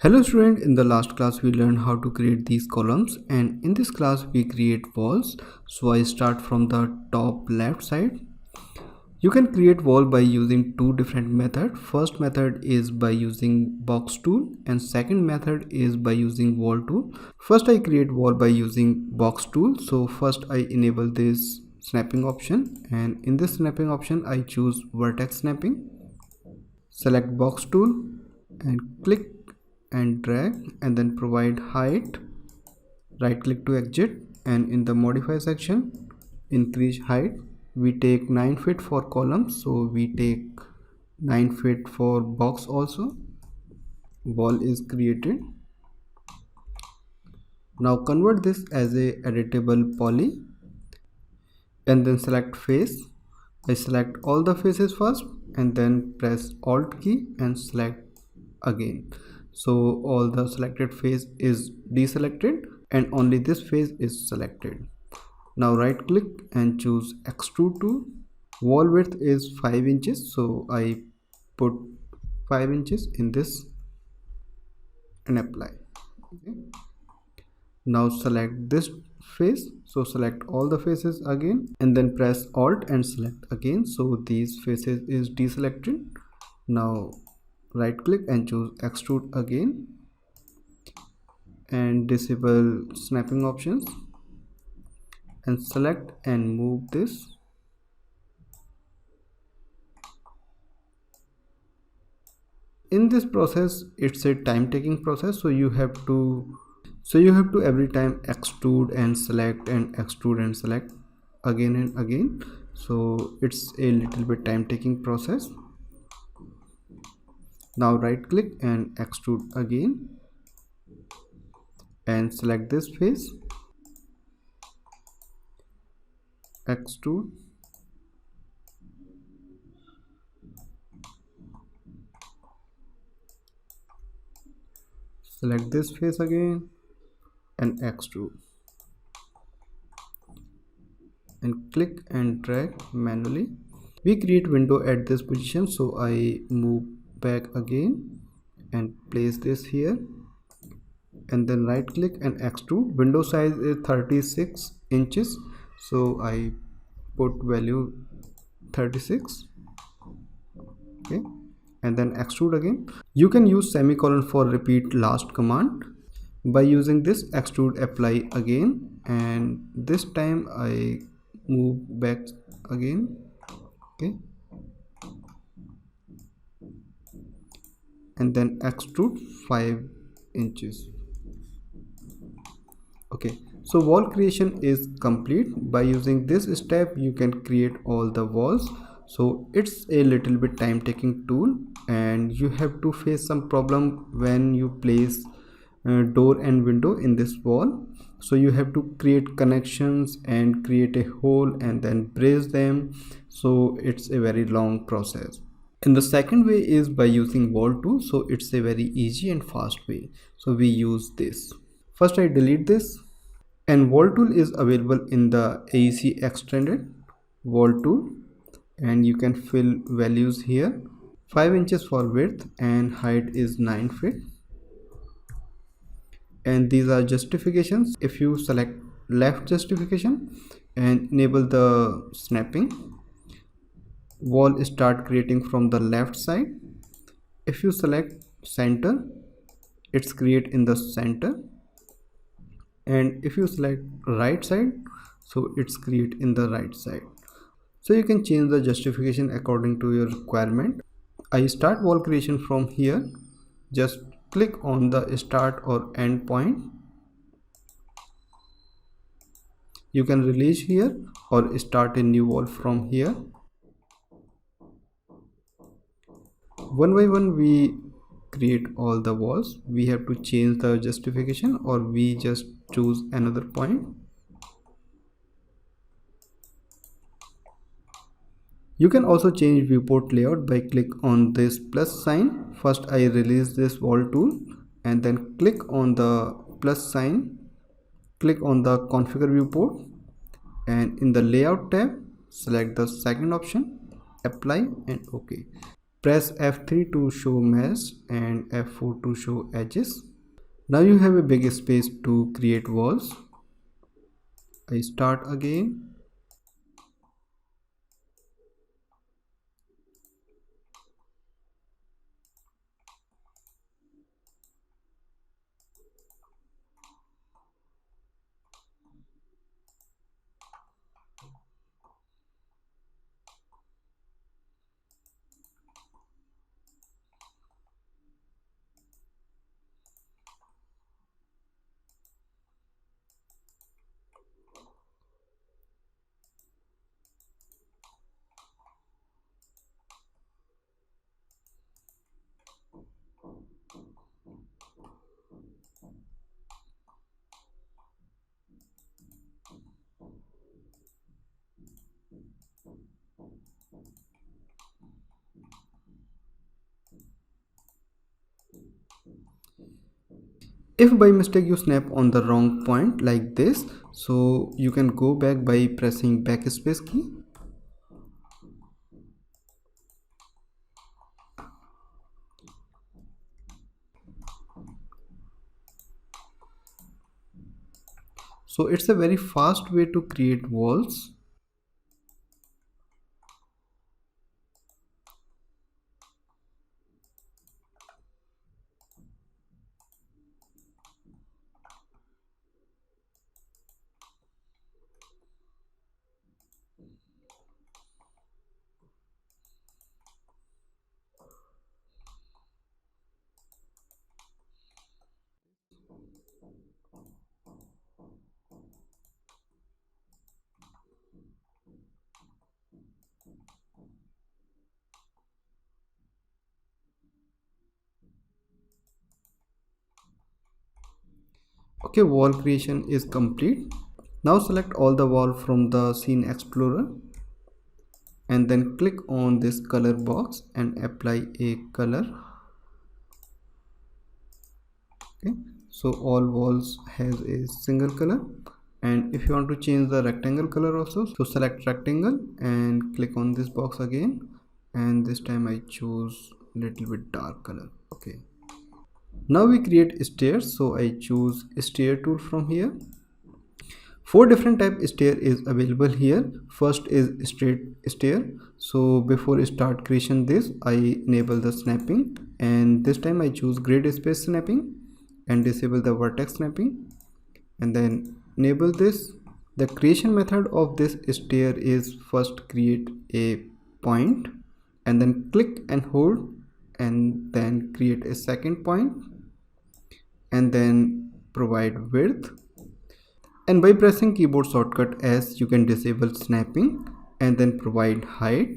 Hello student, in the last class we learned how to create these columns, and in this class we create walls. So I start from the top left side. You can create wall by using two different methods. First method is by using box tool and second method is by using wall tool. First I create wall by using box tool. So first I enable this snapping option, and in this snapping option I choose vertex snapping. Select box tool and click and drag, and then provide height. Right click to exit, and in the modify section increase height. We take 9 feet for columns, so we take 9 feet for box also. Wall is created. Now convert this as a editable poly and then select face. I select all the faces first and then press alt key and select again. So all the selected face is deselected and only this face is selected. Now right click and choose extrude tool. Wall width is 5 inches, so I put 5 inches in this and apply. Okay. Now select this face, so select all the faces again and then press alt and select again, so these faces is deselected. Now right click and choose extrude again and disable snapping options and select and move this. In this process it's a time taking process, so you have to every time extrude and select again and again, so it's a little bit time taking process. Now right click and extrude again and select this face, extrude, select this face again and extrude, and click and drag manually. We create window at this position, so I move back again and place this here and then right click and extrude. Window size is 36 inches, so I put value 36. Okay, and then extrude again. You can use semicolon for repeat last command. By using this, extrude apply again, and this time I move back again. Okay, and then extrude 5 inches. Okay, so wall creation is complete. By using this step you can create all the walls. So it's a little bit time taking tool, and you have to face some problem when you place door and window in this wall. So you have to create connections and create a hole and then brace them, so it's a very long process. And the second way is by using wall tool, so it's a very easy and fast way. So we use this. First I delete this, and wall tool is available in the AEC extended wall tool, and you can fill values here. 5 inches for width and height is 9 feet. And these are justifications. If you select left justification and enable the snapping, wall start creating from the left side. If you select center, it's create in the center, and if you select right side, so it's create in the right side. So you can change the justification according to your requirement. I start wall creation from here. Just click on the start or end point. You can release here or start a new wall from here. One by one we create all the walls. We have to change the justification, or we just choose another point. You can also change viewport layout by click on this plus sign. First I release this wall tool and then click on the plus sign, click on the configure viewport, and in the layout tab select the second option, apply and OK. Press F3 to show mesh and F4 to show edges. Now you have a big space to create walls. I start again. If by mistake you snap on the wrong point like this, so you can go back by pressing backspace key. So it's a very fast way to create walls. Okay, wall creation is complete. Now select all the wall from the scene explorer and then click on this color box and apply a color. Okay, so all walls has a single color, and if you want to change the rectangle color also, so select rectangle and click on this box again, and this time I choose little bit dark color. Okay, now we create stairs, so I choose stair tool from here. Four different type stair is available here. First is straight stair. So before I start creation this, I enable the snapping, and this time I choose grid space snapping and disable the vertex snapping, and then enable this. The creation method of this stair is first create a point and then click and hold, and then create a second point and then provide width, and by pressing keyboard shortcut S you can disable snapping and then provide height,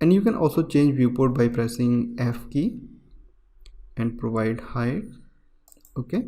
and you can also change viewport by pressing F key and provide height. Okay,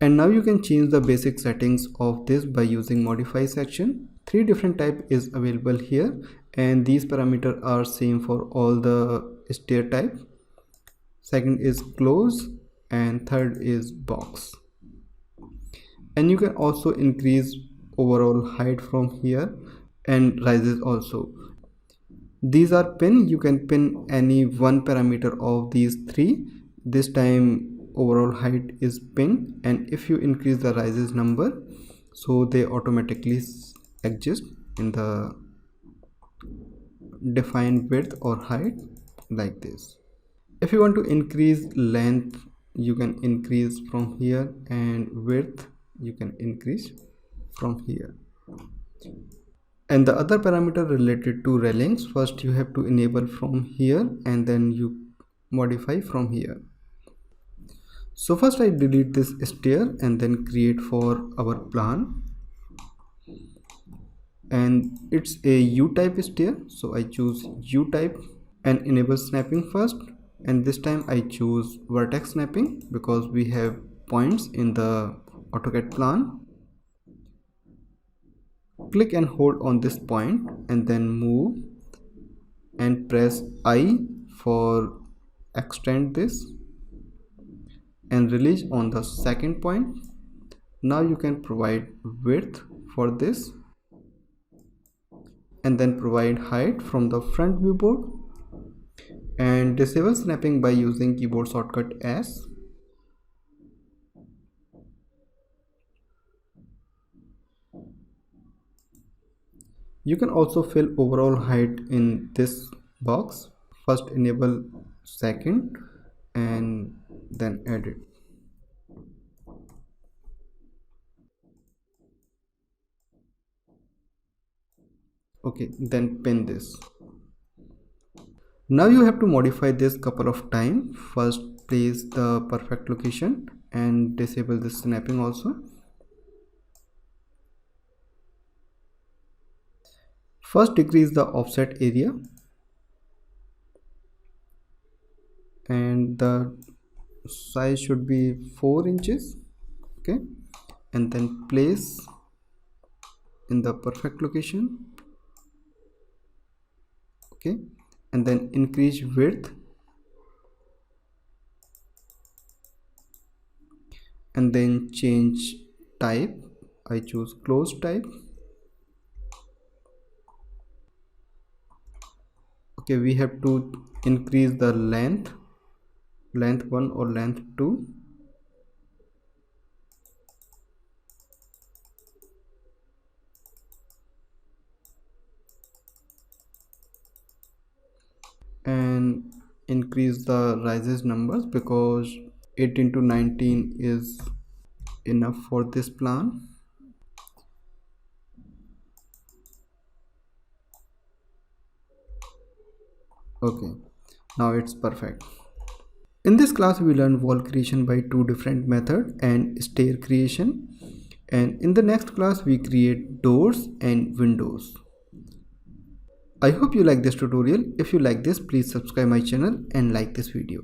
and now you can change the basic settings of this by using modify section. Three different type is available here, and these parameters are same for all the stair type. Second is close and third is box, and you can also increase overall height from here and rises also. These are pin, you can pin any one parameter of these three. This time overall height is pin, and if you increase the rises number, so they automatically adjust in the defined width or height like this. If you want to increase length, you can increase from here, and width you can increase from here. And the other parameter related to railings, first you have to enable from here and then you modify from here. So first I delete this stair and then create for our plan, and it's a U type stair, so I choose U type and enable snapping first, and this time I choose vertex snapping because we have points in the AutoCAD plan. Click and hold on this point and then move and press I for extend this and release on the second point. Now you can provide width for this, and then provide height from the front viewport, and disable snapping by using keyboard shortcut S. You can also fill overall height in this box. First enable second and then edit. Okay, then pin this. Now you have to modify this couple of times. First place the perfect location and disable the snapping also. First decrease the offset area and the size should be 4 inches. Okay, and then place in the perfect location. Okay, and then increase width and then change type. I choose closed type. Okay, we have to increase the length 1 or length 2. And increase the rises numbers because 18 to 19 is enough for this plan. Okay, now it's perfect. In this class we learn wall creation by two different methods and stair creation, and in the next class we create doors and windows. I hope you like this tutorial. If you like this, please subscribe my channel and like this video.